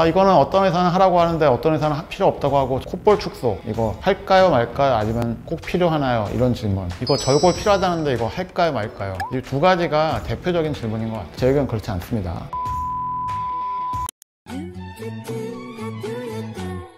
이거는 어떤 회사는 하라고 하는데 어떤 회사는 필요 없다고 하고, 콧볼 축소 이거 할까요 말까요, 아니면 꼭 필요하나요, 이런 질문. 이거 절골 필요하다는데 이거 할까요 말까요, 이 두 가지가 대표적인 질문인 것 같아요. 제 의견은 그렇지 않습니다.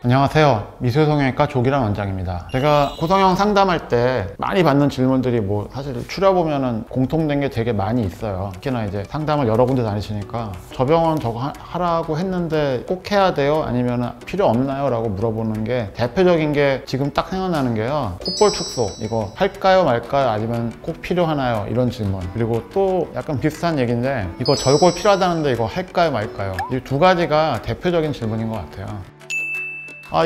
안녕하세요, 미술성형외과 조기란 원장입니다. 제가 고성형 상담할 때 많이 받는 질문들이 사실 추려보면은 공통된 게 되게 많이 있어요. 특히나 이제 상담을 여러 군데 다니시니까 저 병원 저거 하라고 했는데 꼭 해야 돼요? 아니면 필요 없나요? 라고 물어보는 게 대표적인 게 지금 딱 생각나는 게요, 콧볼 축소 이거 할까요 말까요, 아니면 꼭 필요하나요? 이런 질문. 그리고 또 약간 비슷한 얘기인데, 이거 절골 필요하다는데 이거 할까요 말까요, 이 두 가지가 대표적인 질문인 것 같아요.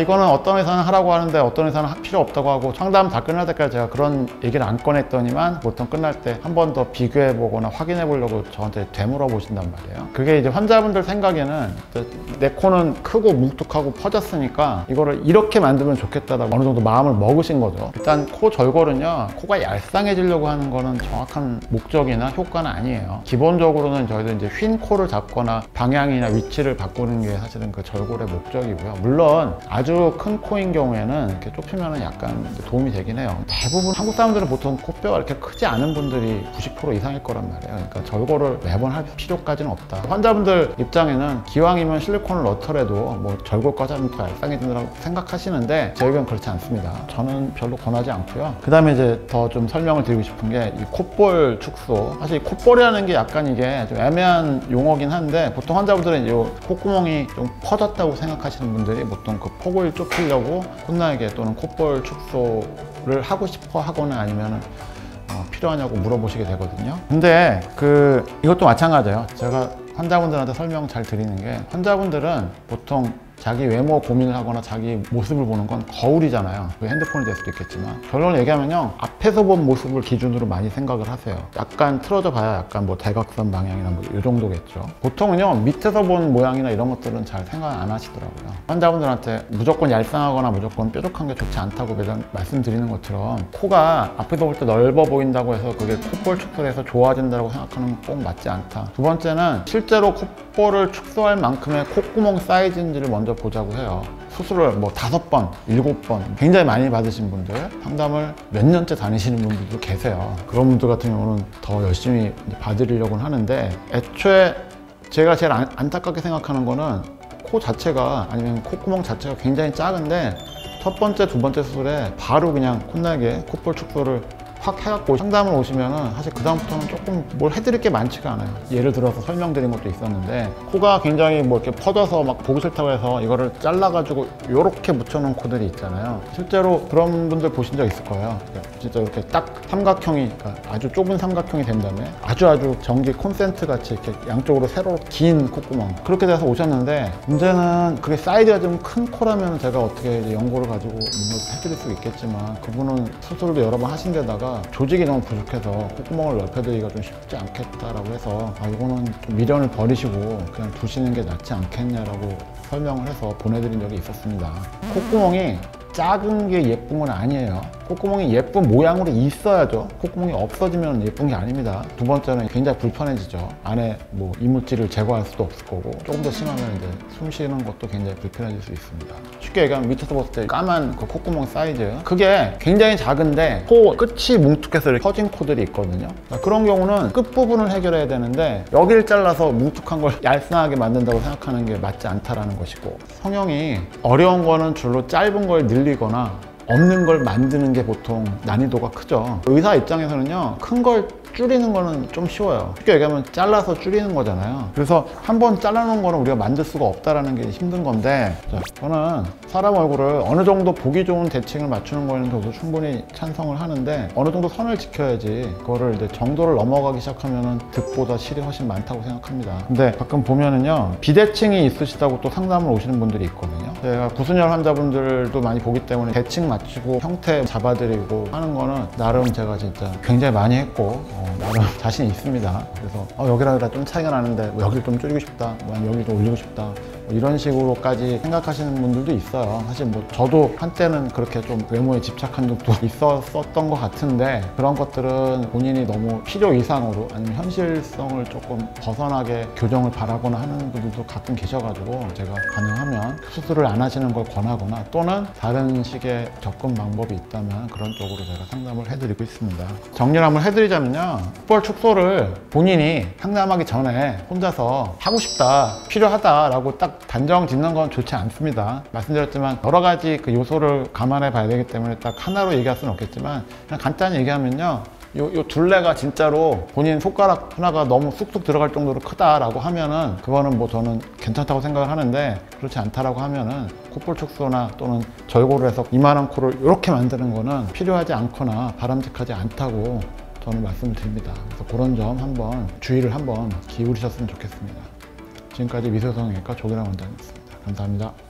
이거는 어떤 회사는 하라고 하는데 어떤 회사는 필요 없다고 하고, 상담 다 끝날 때까지 제가 그런 얘기를 안 꺼냈더니만 보통 끝날 때 한 번 더 비교해 보거나 확인해 보려고 저한테 되물어 보신단 말이에요. 그게 이제 환자분들 생각에는 내 코는 크고 뭉툭하고 퍼졌으니까 이거를 이렇게 만들면 좋겠다라고 어느 정도 마음을 먹으신 거죠. 일단 코 절골은요, 코가 얄쌍해지려고 하는 거는 정확한 목적이나 효과는 아니에요. 기본적으로는 저희도 이제 휜 코를 잡거나 방향이나 위치를 바꾸는 게 사실은 그 절골의 목적이고요. 물론 아주 큰 코인 경우에는 이렇게 좁히면 약간 도움이 되긴 해요. 대부분 한국 사람들은 보통 코뼈가 이렇게 크지 않은 분들이 90% 이상일 거란 말이에요. 그러니까 절골을 매번 할 필요까지는 없다. 환자분들 입장에는 기왕이면 실리콘을 넣더라도 절골까지 하면 더 얄쌍해진다고 생각하시는데, 제 의견은 그렇지 않습니다. 저는 별로 권하지 않고요. 그 다음에 이제 더 좀 설명을 드리고 싶은 게 이 콧볼 축소. 사실 이 콧볼이라는 게 약간 이게 좀 애매한 용어긴 한데, 보통 환자분들은 이 콧구멍이 좀 퍼졌다고 생각하시는 분들이 보통 그 폭을 좁히려고 콧날개 또는 콧볼 축소를 하고 싶어 하거나 아니면 필요하냐고 물어보시게 되거든요. 근데 이것도 마찬가지예요. 제가 환자분들한테 설명 잘 드리는 게, 환자분들은 보통 자기 외모 고민을 하거나 자기 모습을 보는 건 거울이잖아요. 핸드폰이 될 수도 있겠지만, 결론을 얘기하면요, 앞에서 본 모습을 기준으로 많이 생각을 하세요. 약간 틀어져 봐야 약간 대각선 방향이나 이 정도겠죠. 보통은요, 밑에서 본 모양이나 이런 것들은 잘 생각 안 하시더라고요. 환자분들한테 무조건 얄쌍하거나 무조건 뾰족한 게 좋지 않다고 매번 말씀드리는 것처럼, 코가 앞에서 볼 때 넓어 보인다고 해서 그게 콧볼 축소를 해서 좋아진다고 생각하는 건 꼭 맞지 않다. 두 번째는 실제로 콧볼을 축소할 만큼의 콧구멍 사이즈인지를 먼저 보자고 해요. 수술을 5번, 7번 굉장히 많이 받으신 분들, 상담을 몇 년째 다니시는 분들도 계세요. 그런 분들 같은 경우는 더 열심히 봐드리려고는 하는데, 애초에 제가 제일 안타깝게 생각하는 거는 코 자체가, 아니면 콧구멍 자체가 굉장히 작은데 첫 번째, 두 번째 수술에 바로 그냥 콧날개, 콧볼 축소를 확 해갖고 상담을 오시면은 사실 그 다음부터는 조금 뭘 해드릴 게 많지가 않아요. 예를 들어서 설명드린 것도 있었는데, 코가 굉장히 이렇게 퍼져서 보기 싫다고 해서 이거를 잘라가지고 이렇게 묻혀놓은 코들이 있잖아요. 실제로 그런 분들 보신 적 있을 거예요. 진짜 이렇게 딱 삼각형이, 그러니까 아주 좁은 삼각형이 된 다음에 아주 전기 콘센트 같이 이렇게 양쪽으로 세로 긴 콧구멍, 그렇게 돼서 오셨는데, 문제는 그게 사이즈가 좀 큰 코라면 제가 어떻게 이제 연고를 가지고 뭔가 해드릴 수 있겠지만, 그분은 수술도 여러 번 하신 데다가 조직이 너무 부족해서 콧구멍을 넓혀드리기가 좀 쉽지 않겠다라고 해서, 이거는 좀 미련을 버리시고 그냥 두시는 게 낫지 않겠냐라고 설명을 해서 보내드린 적이 있었습니다. 콧구멍이 작은 게 예쁜 건 아니에요. 콧구멍이 예쁜 모양으로 있어야죠. 콧구멍이 없어지면 예쁜 게 아닙니다. 두 번째는 굉장히 불편해지죠. 안에 이물질을 제거할 수도 없을 거고, 조금 더 심하면 이제 숨 쉬는 것도 굉장히 불편해질 수 있습니다. 쉽게 얘기하면 밑에서 봤을 때 까만 그 콧구멍 사이즈, 그게 굉장히 작은데 코 끝이 뭉툭해서 이렇게 퍼진 코들이 있거든요. 그런 경우는 끝부분을 해결해야 되는데, 여기를 잘라서 뭉툭한 걸 얄쌍하게 만든다고 생각하는 게 맞지 않다라는 것이고, 성형이 어려운 거는 줄로 짧은 걸 늘리거나 없는 걸 만드는 게 보통 난이도가 크죠. 의사 입장에서는요, 큰 걸 줄이는 거는 좀 쉬워요. 쉽게 얘기하면 잘라서 줄이는 거잖아요. 그래서 한번 잘라놓은 거는 우리가 만들 수가 없다는 게 힘든 건데, 저는 사람 얼굴을 어느 정도 보기 좋은 대칭을 맞추는 거에는 저도 충분히 찬성을 하는데, 어느 정도 선을 지켜야지, 그거를 이제 정도를 넘어가기 시작하면은 득보다 실이 훨씬 많다고 생각합니다. 근데 가끔 보면은요, 비대칭이 있으시다고 또 상담을 오시는 분들이 있거든요. 제가 구순혈 환자분들도 많이 보기 때문에 대칭 맞추고 형태 잡아드리고 하는 거는 나름 제가 진짜 굉장히 많이 했고, 나름 자신이 있습니다. 그래서 여기랑 좀 차이가 나는데 여기를 좀 줄이고 싶다, 여기를 좀 올리고 싶다, 이런 식으로까지 생각하시는 분들도 있어요. 사실 뭐 저도 한때는 그렇게 좀 외모에 집착한 적도 있었던 것 같은데 그런 것들은 본인이 너무 필요 이상으로 아니면 현실성을 조금 벗어나게 교정을 바라거나 하는 분들도 가끔 계셔가지고 제가 가능하면 수술을 안 하시는 걸 권하거나 또는 다른 식의 접근 방법이 있다면 그런 쪽으로 제가 상담을 해드리고 있습니다. 정리를 한번 해드리자면요, 콧볼 축소를 본인이 상담하기 전에 혼자서 하고 싶다, 필요하다 라고 딱 단정 짓는 건 좋지 않습니다. 말씀드렸지만 여러 가지 그 요소를 감안해 봐야 되기 때문에 딱 하나로 얘기할 수는 없겠지만 그냥 간단히 얘기하면요, 요 둘레가 진짜로 본인 손가락 하나가 너무 쑥쑥 들어갈 정도로 크다라고 하면은 그거는 뭐 저는 괜찮다고 생각을 하는데, 그렇지 않다라고 하면은 콧볼 축소나 또는 절골을 해서 이만한 코를 이렇게 만드는 거는 필요하지 않거나 바람직하지 않다고 저는 말씀을 드립니다. 그래서 그런 점 한번 주의를 한번 기울이셨으면 좋겠습니다. 지금까지 미소성형외과 조기란 원장이었습니다. 감사합니다.